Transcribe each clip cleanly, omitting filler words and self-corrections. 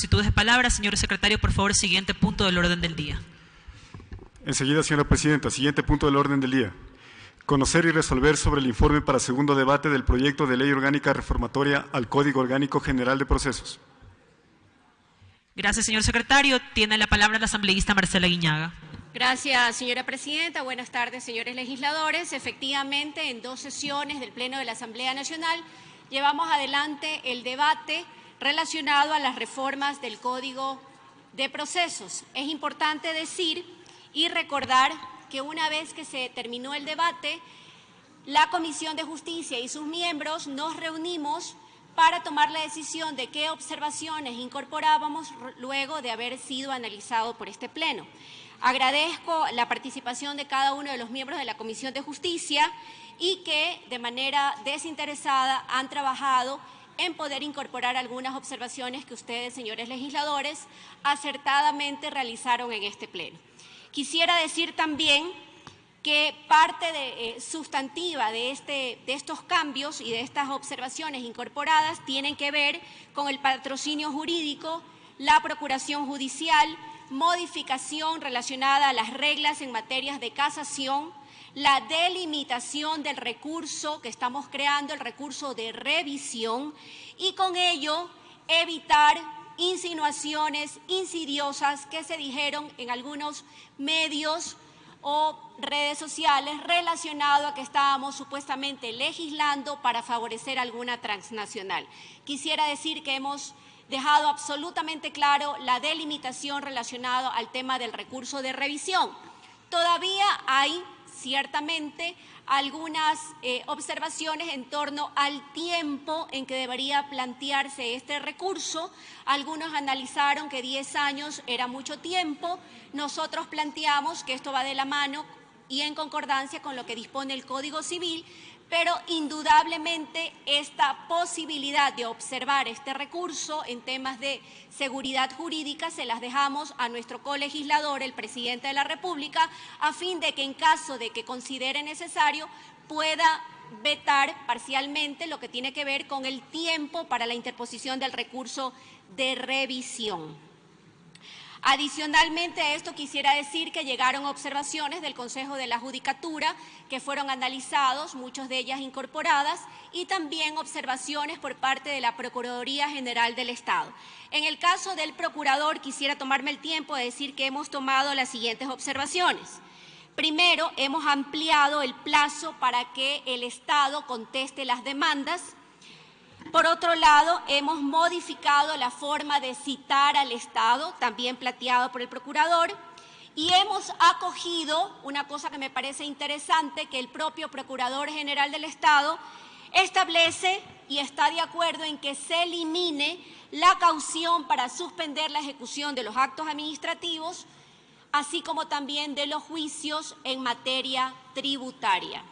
solicitudes de palabra. Señor secretario, por favor, siguiente punto del orden del día. Enseguida, señora presidenta. Siguiente punto del orden del día. Conocer y resolver sobre el informe para segundo debate del proyecto de ley orgánica reformatoria al Código Orgánico General de Procesos. Gracias, señor secretario. Tiene la palabra la asambleísta Marcela Guiñaga. Gracias, señora presidenta. Buenas tardes, señores legisladores. Efectivamente, en 2 sesiones del Pleno de la Asamblea Nacional llevamos adelante el debate relacionado a las reformas del Código de Procesos. Es importante decir y recordar que una vez que se terminó el debate, la Comisión de Justicia y sus miembros nos reunimos para tomar la decisión de qué observaciones incorporábamos luego de haber sido analizado por este Pleno. Agradezco la participación de cada uno de los miembros de la Comisión de Justicia y que de manera desinteresada han trabajado en poder incorporar algunas observaciones que ustedes, señores legisladores, acertadamente realizaron en este Pleno. Quisiera decir también que parte sustantiva de estos cambios y de estas observaciones incorporadas tienen que ver con el patrocinio jurídico, la procuración judicial, modificación relacionada a las reglas en materias de casación, la delimitación del recurso que estamos creando, el recurso de revisión, y con ello evitar insinuaciones insidiosas que se dijeron en algunos medios o redes sociales relacionado a que estábamos supuestamente legislando para favorecer alguna transnacional. Quisiera decir que hemos dejado absolutamente claro la delimitación relacionada al tema del recurso de revisión. Todavía hay ciertamente algunas observaciones en torno al tiempo en que debería plantearse este recurso. Algunos analizaron que 10 años era mucho tiempo. Nosotros planteamos que esto va de la mano y en concordancia con lo que dispone el Código Civil, pero indudablemente esta posibilidad de observar este recurso en temas de seguridad jurídica se las dejamos a nuestro colegislador, el presidente de la República, a fin de que en caso de que considere necesario pueda vetar parcialmente lo que tiene que ver con el tiempo para la interposición del recurso de revisión. Adicionalmente a esto quisiera decir que llegaron observaciones del Consejo de la Judicatura que fueron analizados, muchas de ellas incorporadas, y también observaciones por parte de la Procuraduría General del Estado. En el caso del procurador quisiera tomarme el tiempo de decir que hemos tomado las siguientes observaciones. Primero, hemos ampliado el plazo para que el Estado conteste las demandas. Por otro lado, hemos modificado la forma de citar al Estado, también planteado por el procurador, y hemos acogido una cosa que me parece interesante, que el propio Procurador General del Estado establece y está de acuerdo en que se elimine la caución para suspender la ejecución de los actos administrativos, así como también de los juicios en materia tributaria.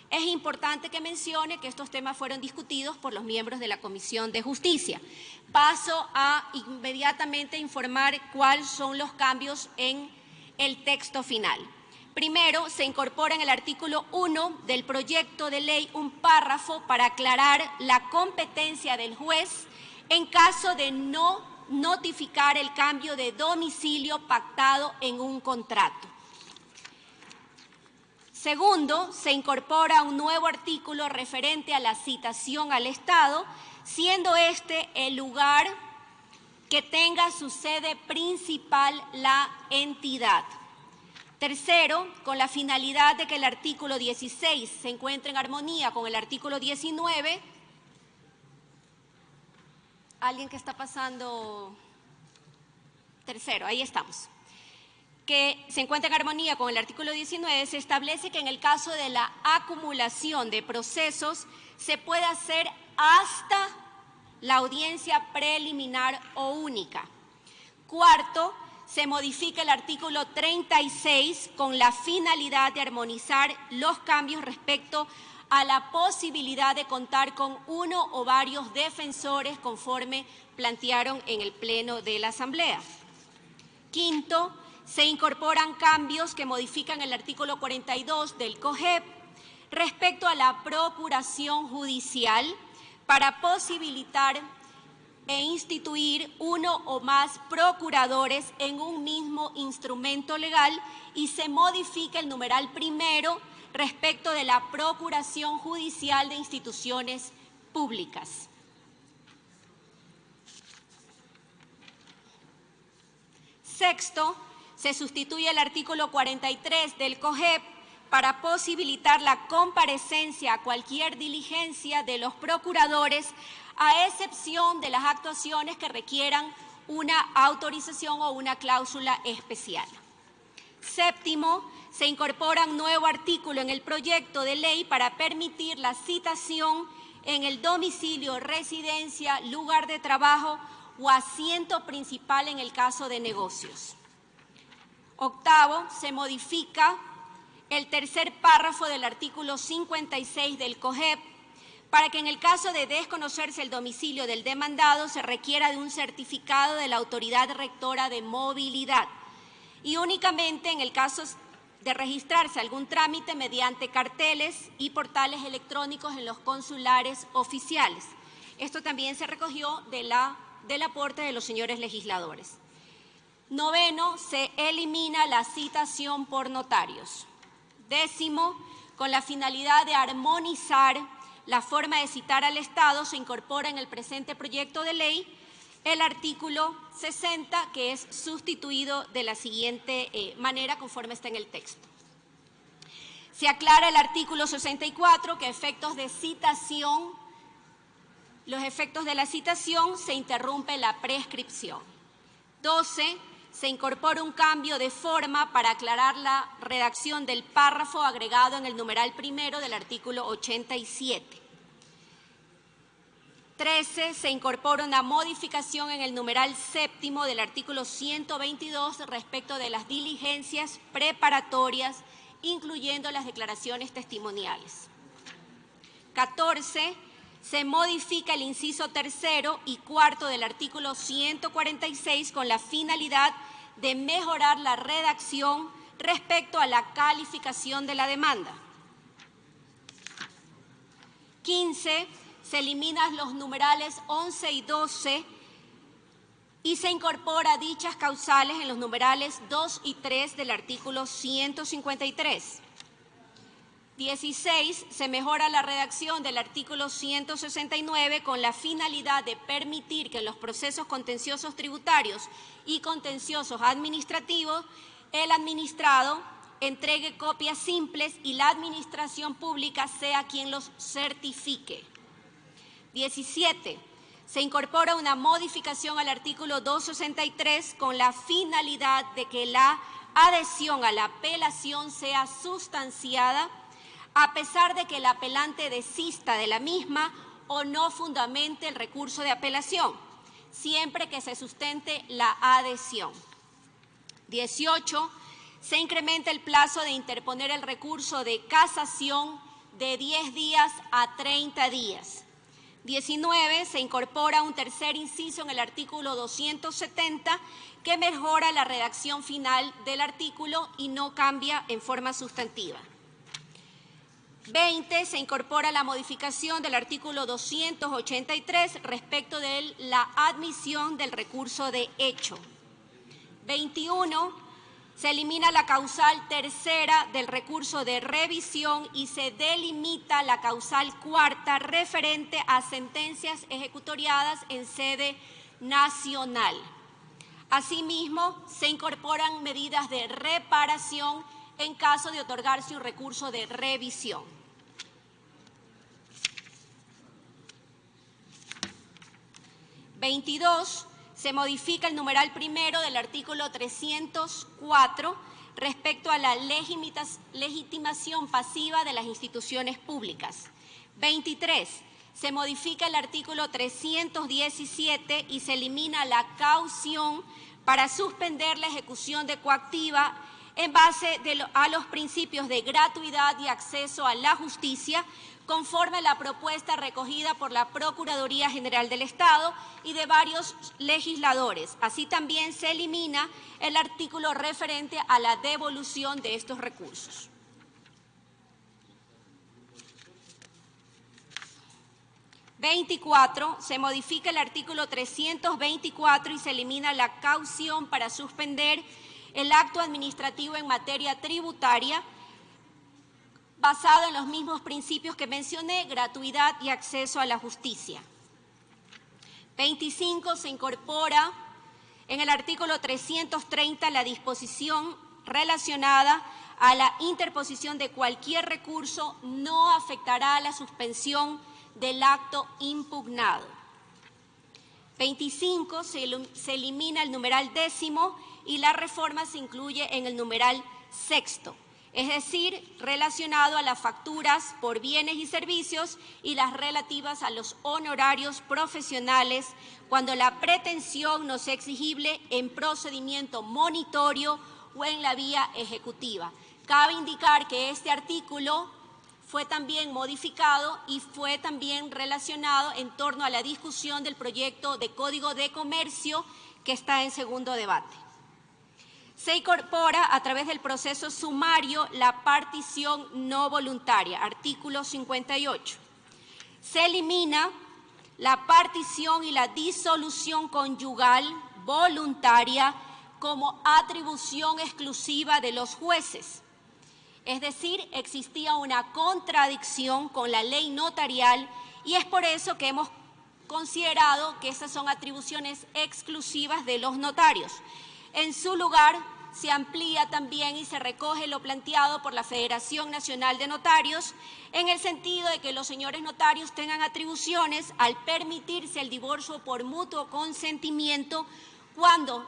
Es importante que mencione que estos temas fueron discutidos por los miembros de la Comisión de Justicia. Paso a inmediatamente informar cuáles son los cambios en el texto final. Primero, se incorpora en el artículo 1 del proyecto de ley un párrafo para aclarar la competencia del juez en caso de no notificar el cambio de domicilio pactado en un contrato. Segundo, se incorpora un nuevo artículo referente a la citación al Estado, siendo este el lugar que tenga su sede principal la entidad. Tercero, con la finalidad de que el artículo 16 se encuentre en armonía con el artículo 19. ¿Alguien que está pasando? Tercero, ahí estamos. Que se encuentra en armonía con el artículo 19, se establece que en el caso de la acumulación de procesos se puede hacer hasta la audiencia preliminar o única. Cuarto, se modifica el artículo 36 con la finalidad de armonizar los cambios respecto a la posibilidad de contar con uno o varios defensores conforme plantearon en el Pleno de la Asamblea. Quinto, se incorporan cambios que modifican el artículo 42 del COGEP respecto a la procuración judicial para posibilitar e instituir uno o más procuradores en un mismo instrumento legal y se modifica el numeral primero respecto de la procuración judicial de instituciones públicas. Sexto, se sustituye el artículo 43 del COGEP para posibilitar la comparecencia a cualquier diligencia de los procuradores, a excepción de las actuaciones que requieran una autorización o una cláusula especial. Séptimo, se incorpora un nuevo artículo en el proyecto de ley para permitir la citación en el domicilio, residencia, lugar de trabajo o asiento principal en el caso de negocios. Octavo, se modifica el tercer párrafo del artículo 56 del COGEP para que en el caso de desconocerse el domicilio del demandado se requiera de un certificado de la autoridad rectora de movilidad y únicamente en el caso de registrarse algún trámite mediante carteles y portales electrónicos en los consulares oficiales. Esto también se recogió del aporte de los señores legisladores. Noveno, se elimina la citación por notarios. Décimo, con la finalidad de armonizar la forma de citar al Estado, se incorpora en el presente proyecto de ley el artículo 60, que es sustituido de la siguiente manera conforme está en el texto. Se aclara el artículo 64 que los efectos de la citación se interrumpe la prescripción. 12. Se incorpora un cambio de forma para aclarar la redacción del párrafo agregado en el numeral primero del artículo 87. 13. Se incorpora una modificación en el numeral séptimo del artículo 122 respecto de las diligencias preparatorias, incluyendo las declaraciones testimoniales. 14. Se modifica el inciso tercero y cuarto del artículo 146 con la finalidad de mejorar la redacción respecto a la calificación de la demanda. 15. Se eliminan los numerales 11 y 12 y se incorpora dichas causales en los numerales 2 y 3 del artículo 153. 16. Se mejora la redacción del artículo 169 con la finalidad de permitir que en los procesos contenciosos tributarios y contenciosos administrativos el administrado entregue copias simples y la administración pública sea quien los certifique. 17. Se incorpora una modificación al artículo 263 con la finalidad de que la adhesión a la apelación sea sustanciada a pesar de que el apelante desista de la misma o no fundamente el recurso de apelación, siempre que se sustente la adhesión. 18. Se incrementa el plazo de interponer el recurso de casación de 10 días a 30 días. 19. Se incorpora un tercer inciso en el artículo 270 que mejora la redacción final del artículo y no cambia en forma sustantiva. 20. Se incorpora la modificación del artículo 283 respecto de la admisión del recurso de hecho. 21. Se elimina la causal tercera del recurso de revisión y se delimita la causal cuarta referente a sentencias ejecutoriadas en sede nacional. Asimismo, se incorporan medidas de reparación en caso de otorgarse un recurso de revisión. 22. Se modifica el numeral primero del artículo 304 respecto a la legitimación pasiva de las instituciones públicas. 23. Se modifica el artículo 317 y se elimina la caución para suspender la ejecución de coactiva en base a los principios de gratuidad y acceso a la justicia, conforme a la propuesta recogida por la Procuraduría General del Estado y de varios legisladores. Así también se elimina el artículo referente a la devolución de estos recursos. 24. Se modifica el artículo 324 y se elimina la caución para suspender el acto administrativo en materia tributaria, basado en los mismos principios que mencioné, gratuidad y acceso a la justicia. 25. Se incorpora en el artículo 330 la disposición relacionada a la interposición de cualquier recurso no afectará a la suspensión del acto impugnado. 25. Se elimina el numeral 10º y la reforma se incluye en el numeral 6º. Es decir, relacionado a las facturas por bienes y servicios y las relativas a los honorarios profesionales cuando la pretensión no sea exigible en procedimiento monitorio o en la vía ejecutiva. Cabe indicar que este artículo fue también modificado y fue también relacionado en torno a la discusión del proyecto de Código de Comercio que está en segundo debate. Se incorpora a través del proceso sumario la partición no voluntaria, artículo 58. Se elimina la partición y la disolución conyugal voluntaria como atribución exclusiva de los jueces. Es decir, existía una contradicción con la ley notarial y es por eso que hemos considerado que esas son atribuciones exclusivas de los notarios. En su lugar, se amplía también y se recoge lo planteado por la Federación Nacional de Notarios en el sentido de que los señores notarios tengan atribuciones al permitirse el divorcio por mutuo consentimiento cuando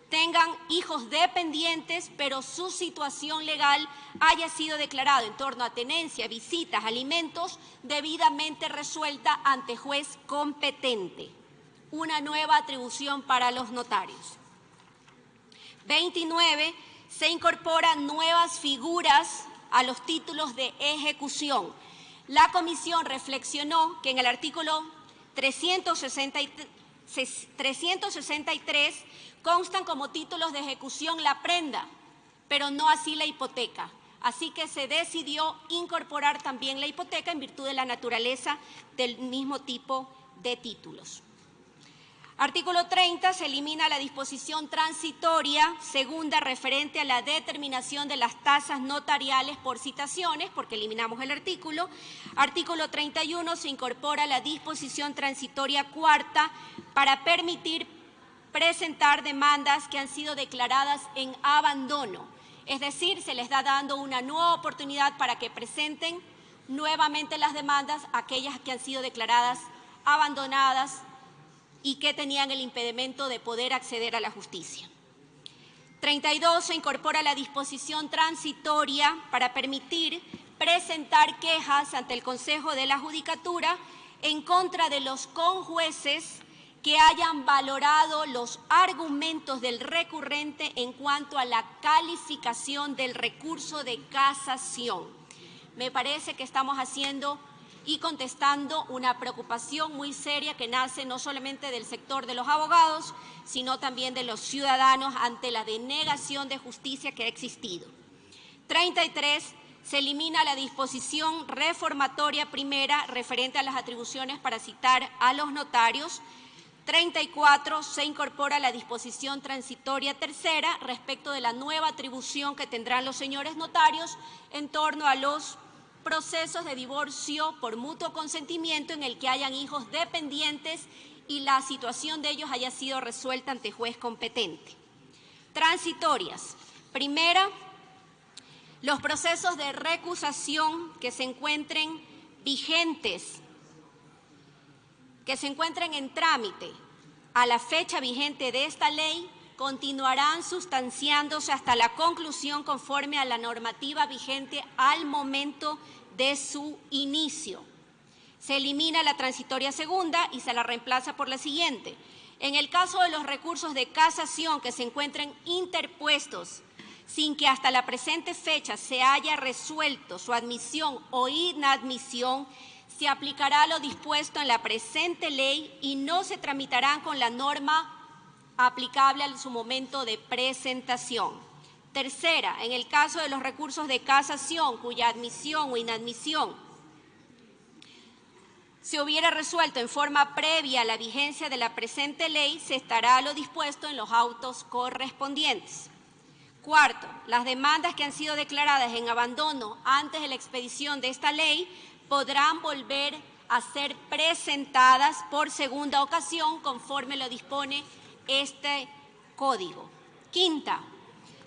tengan hijos dependientes, pero su situación legal haya sido declarada en torno a tenencia, visitas, alimentos, debidamente resuelta ante juez competente. Una nueva atribución para los notarios. 29. Se incorporan nuevas figuras a los títulos de ejecución. La comisión reflexionó que en el artículo 363 constan como títulos de ejecución la prenda, pero no así la hipoteca. Así que se decidió incorporar también la hipoteca en virtud de la naturaleza del mismo tipo de títulos. Artículo 30. Se elimina la disposición transitoria segunda referente a la determinación de las tasas notariales por citaciones, porque eliminamos el artículo. Artículo 31. Se incorpora la disposición transitoria cuarta para permitir presentar demandas que han sido declaradas en abandono. Es decir, se les está dando una nueva oportunidad para que presenten nuevamente las demandas a aquellas que han sido declaradas abandonadas y que tenían el impedimento de poder acceder a la justicia. 32. Se incorpora la disposición transitoria para permitir presentar quejas ante el Consejo de la Judicatura en contra de los conjueces que hayan valorado los argumentos del recurrente en cuanto a la calificación del recurso de casación. Me parece que estamos haciendo y contestando una preocupación muy seria que nace no solamente del sector de los abogados, sino también de los ciudadanos ante la denegación de justicia que ha existido. 33. Se elimina la disposición reformatoria primera referente a las atribuciones para citar a los notarios. 34. Se incorpora la disposición transitoria tercera respecto de la nueva atribución que tendrán los señores notarios en torno a los procesos de divorcio por mutuo consentimiento en el que hayan hijos dependientes y la situación de ellos haya sido resuelta ante juez competente. Transitorias. Primera, los procesos de recusación que se encuentren vigentes, que se encuentren en trámite a la fecha vigente de esta ley, continuarán sustanciándose hasta la conclusión conforme a la normativa vigente al momento de su inicio. Se elimina la transitoria segunda y se la reemplaza por la siguiente. En el caso de los recursos de casación que se encuentren interpuestos sin que hasta la presente fecha se haya resuelto su admisión o inadmisión, se aplicará lo dispuesto en la presente ley y no se tramitarán con la norma aplicable a su momento de presentación. Tercera, en el caso de los recursos de casación cuya admisión o inadmisión se hubiera resuelto en forma previa a la vigencia de la presente ley, se estará a lo dispuesto en los autos correspondientes. Cuarto, las demandas que han sido declaradas en abandono antes de la expedición de esta ley podrán volver a ser presentadas por segunda ocasión conforme lo dispone este Código. Quinta,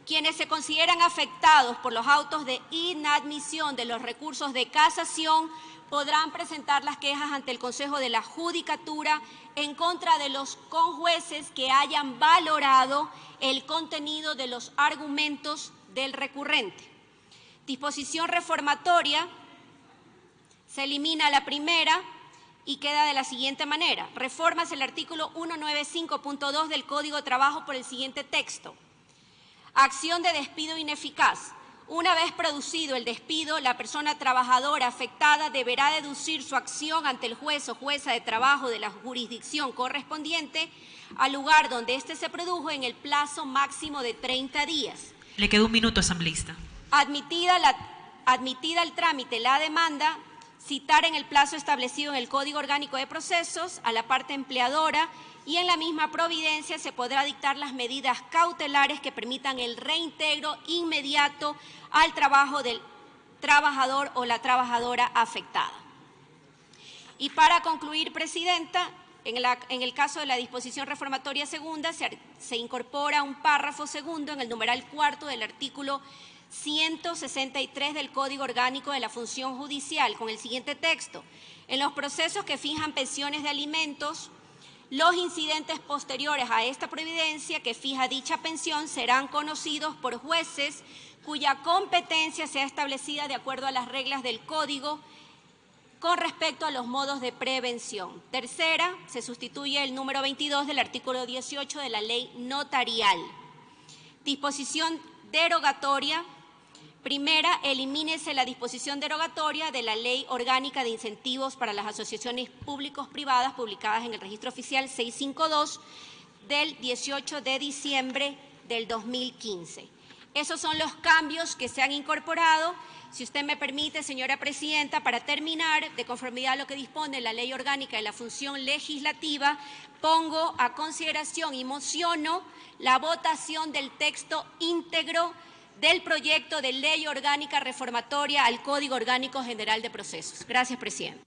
quienes se consideran afectados por los autos de inadmisión de los recursos de casación podrán presentar las quejas ante el Consejo de la Judicatura en contra de los conjueces que hayan valorado el contenido de los argumentos del recurrente. Disposición reformatoria: se elimina la primera y queda de la siguiente manera. Reformas el artículo 195.2 del Código de Trabajo por el siguiente texto. Acción de despido ineficaz. Una vez producido el despido, la persona trabajadora afectada deberá deducir su acción ante el juez o jueza de trabajo de la jurisdicción correspondiente al lugar donde éste se produjo en el plazo máximo de 30 días. Le queda un minuto, asambleísta. Admitida el trámite la demanda, citar en el plazo establecido en el Código Orgánico de Procesos a la parte empleadora y en la misma providencia se podrá dictar las medidas cautelares que permitan el reintegro inmediato al trabajo del trabajador o la trabajadora afectada. Y para concluir, Presidenta, en el caso de la disposición reformatoria segunda se incorpora un párrafo segundo en el numeral cuarto del artículo 163 del Código Orgánico de la Función Judicial con el siguiente texto. En los procesos que fijan pensiones de alimentos, los incidentes posteriores a esta providencia que fija dicha pensión serán conocidos por jueces cuya competencia sea establecida de acuerdo a las reglas del Código con respecto a los modos de prevención. Tercera, se sustituye el número 22 del artículo 18 de la Ley Notarial. Disposición derogatoria. Primera, elimínese la disposición derogatoria de la Ley Orgánica de Incentivos para las Asociaciones Públicos-Privadas publicadas en el Registro Oficial 652 del 18 de diciembre del 2015. Esos son los cambios que se han incorporado. Si usted me permite, señora Presidenta, para terminar, de conformidad a lo que dispone la Ley Orgánica de la Función Legislativa, pongo a consideración y mociono la votación del texto íntegro del proyecto de ley orgánica reformatoria al Código Orgánico General de Procesos. Gracias, Presidente.